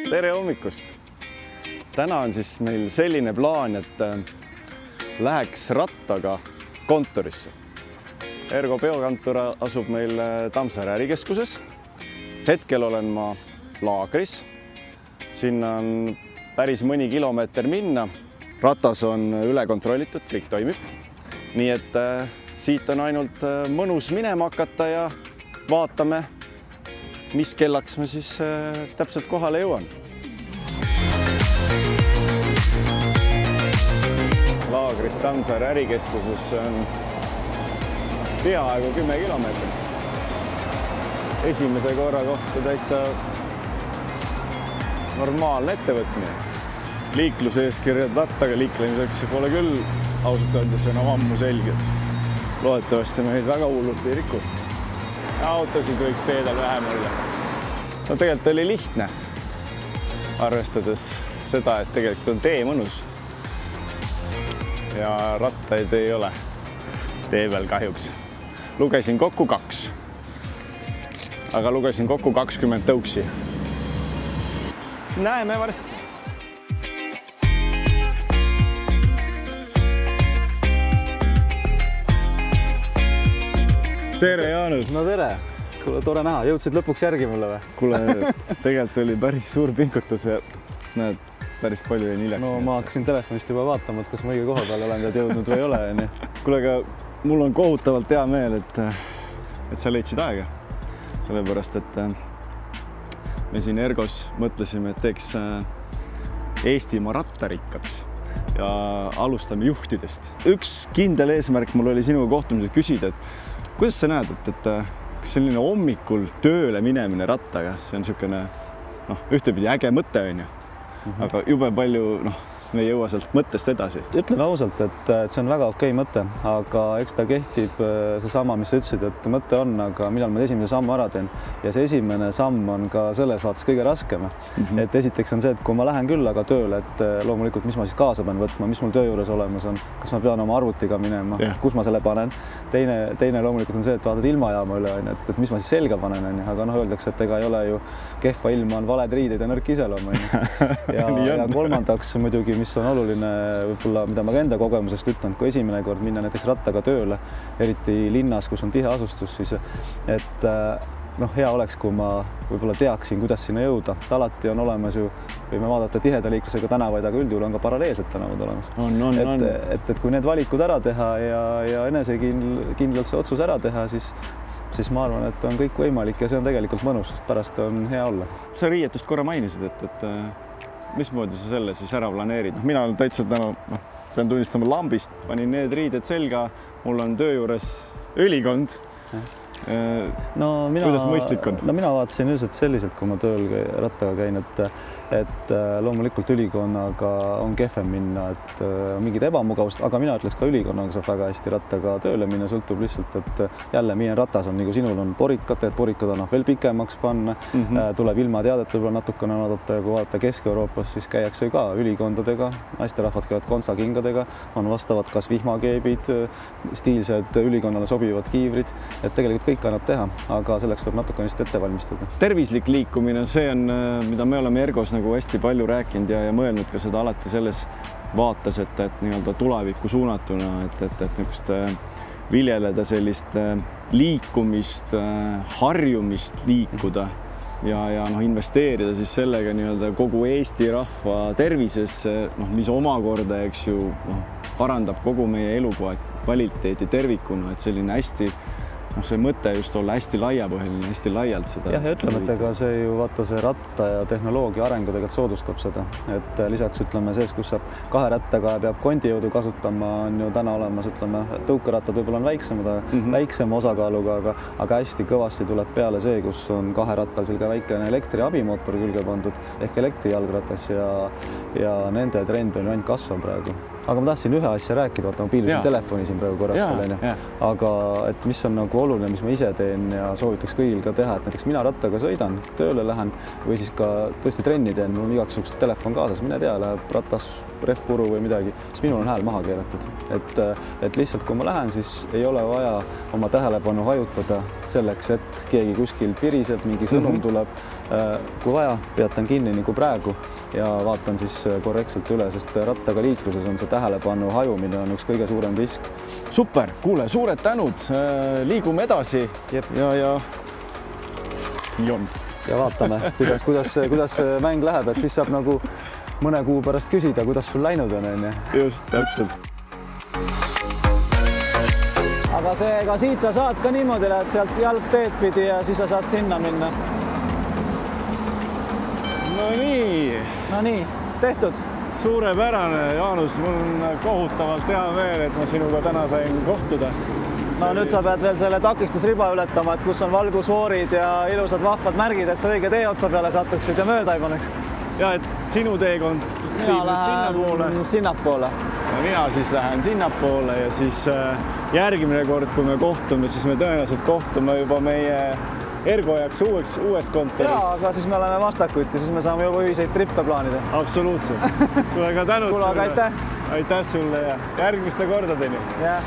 Tere hommikust! Täna on siis meil selline plaan, et läheks rattaga kontorisse. Ergo biokontor asub meil Tammsaare ärikeskuses. Hetkel olen ma laagris. Sinna on päris mõni kilomeeter minna. Ratas on üle kontrollitud, kõik toimib. Nii et siit on ainult mõnus minema hakata ja vaatame, mis kellaks ma siis täpselt kohale jõuan. Laagris Tammsaare ärikeskuses on peaaegu 10 kilomeetrit. Esimese korra kohta täitsa normaalne ettevõtmine. Liikluseeskirjad rattaga liiklemiseks pole küll ausalt öeldes enam ammu selged. Loodetavasti meid väga hullult ei riku. Autosid võiks teedel vähem olla. No tegelikult oli lihtne, arvestades seda, et tegelikult on tee mõnus. Ja rattaid ei ole tee peal kahjuks. Lugesin kokku 2. Aga lugesin kokku 20 tõuksi. Näeme varsti. Tere, Jaanus! No tere! Kuule, tore näha. Jõudsid lõpuks järgi mulle või? Kuule, tegelikult oli päris suur pingutus ja näed, päris palju jäin hiljaks. No ma hakkasin telefonist juba vaatama, et kas ma õige koha peal olen tead jõudnud või ei ole. Kuule, aga mul on kohutavalt hea meel, et sa leidsid aega. Sellepärast, et me siin Ergos mõtlesime, et teeks Eestimaa rattarikkaks ja alustame juhtidest. Üks kindel eesmärk mul oli sinuga kohtumisel küsida, et kuidas sa näed, et kas selline hommikul tööle minemine rattaga, see on niisugune ühtepidi äge mõte, on ju. Aga jube palju me ei jõua sealt mõttest edasi. Ütlen ausalt, et see on väga okei mõte, aga eks ta kehtib seesama, mis sa ütlesid, et mõte on, aga millal ma esimese sammu ära teen. Ja see esimene samm on ka selles vaates kõige raskem. Et esiteks on see, et kui ma lähen küll aga tööle, et loomulikult, mis ma siis kaasa pean võtma, mis mul töö juures olemas on, kas ma pean oma arvutiga minema, kus ma selle panen. Teine loomulikult on see, et vaatad ilmajaama üle, et mis ma siis selga panen, aga öeldakse, et ega ei ole ju kehva ilma, on valed riided ja nõrk iseloom. Ja kolmandaks muidugi, mis on oluline, võib-olla, mida ma ka enda kogemusest ütlen, kui esimene kord minna näiteks rattaga tööle, eriti linnas, kus on tihe asustus, siis et hea oleks, kui ma võib-olla teaksin, kuidas sinna jõuda. Alati on olemas ju, võime vaadata tiheda liiklusega tänavaid, aga üldjuhul on ka paralleelsed tänavad olemas. Et kui need valikud ära teha ja enesekindlalt see otsus ära teha, siis ma arvan, et on kõik võimalik ja see on tegelikult mõnus, sest pärast on hea olla. Sa riietust korra mainisid, et mismoodi sa selle siis ära planeerid? Mina olen täitsa täna, pean tunnistama lambist, panin need riided selga, mul on töö juures ülikond. Kuidas mõistlik on? No mina vaatasin üldiselt selliselt, kui ma tööl rattaga käin, et loomulikult ülikonnaga on kehvem minna, et mingid ebamugavust, aga mina ütleks ka ülikonnaga saab väga hästi rattaga tööle minna, sõltub lihtsalt, et jälle meie ratas on, nagu sinul on porikad, et porikad annab veel pikemaks panna, tuleb ilmateadet võib-olla natukene vaadata ja kui vaadata Kesk-Euroopas, siis käiakse ka ülikondadega, naisterahvad käivad kontsakingadega, on vastavad kas vihmakeebid, stiilsed ülikonnale sobivad kiivrid, et tegelikult kõik annab teha, aga selleks tuleb natukene lihtsalt ette valmistada. Tervislik liikumine, see on, mida me oleme Ergos nagu hästi palju rääkinud ja mõelnud ka seda alati selles vaates, et nii-öelda tulevikku suunatuna, et niisugust viljeleda sellist liikumist, harjumist liikuda ja investeerida siis sellega nii-öelda kogu Eesti rahva tervisesse, mis omakorda, eks ju, parandab kogu meie elukvaliteeti tervikuna, et selline hästi see mõte just olla hästi laiapõhjaline, hästi laialt seda. Ja ütleme, et ega see ju vaata see ratta ja tehnoloogia arengu tegelikult soodustab seda, et lisaks ütleme sees, kus saab 2 rattaga peab kondijõudu kasutama, on ju täna olemas, ütleme, tõukerattad võib-olla on väiksema osakaaluga, aga hästi kõvasti tuleb peale see, kus on 2 rattal selge väikene elektriabimootor külge pandud ehk elektrijalgratas ja nende trend on ju ainult kasvav praegu. aga ma tahtsin ühe asja rääkida, vaata ma piilusin telefoni siin praegu korraks veel onju, aga et mis on nagu oluline, mis ma ise teen ja soovitaks kõigil ka teha, et näiteks mina rattaga sõidan, tööle lähen või siis ka tõesti trenni teen, mul on igaks juhuks telefon kaasas, mine tea, läheb ratas rehvpuru või midagi, siis minul on hääl maha keeratud, et lihtsalt kui ma lähen, siis ei ole vaja oma tähelepanu hajutada selleks, et keegi kuskil piriseb, mingi sõnum tuleb. Kui vaja, peatan kinni nagu praegu ja vaatan siis korrektselt üle, sest rattaga liikluses on see tähelepanu hajumine on üks kõige suurem risk. Super, kuule, suured tänud, liigume edasi ja vaatame, kuidas mäng läheb, et siis saab nagu mõne kuu pärast küsida, kuidas sul läinud on, onju. Just, täpselt. Aga ega siit sa saad ka niimoodi, lähed sealt jalgteed pidi ja siis sa saad sinna minna. No nii, tehtud. Suurepärane, Jaanus, mul on kohutavalt hea meel, et ma sinuga täna sain kohtuda. No nüüd sa pead veel selle takistusriba ületama, et kus on valgusfoorid ja ilusad vahvad märgid, et sa õige tee otsa peale satuksid ja mööda ei paneks. Ja, et sinu teekond viib nüüd sinnapoole. Ja mina siis lähen sinnapoole ja siis järgmine kord, kui me kohtume, siis me tõenäoliselt kohtume juba meie Ergo jaks uues kontoris. Jaa, aga siis me oleme vastakuid ja siis me saame juba ühiseid trippe plaanida. Absoluutselt. Kuule, aga tänud sulle. Aitäh sulle ja järgmiste kordadeni. Jah.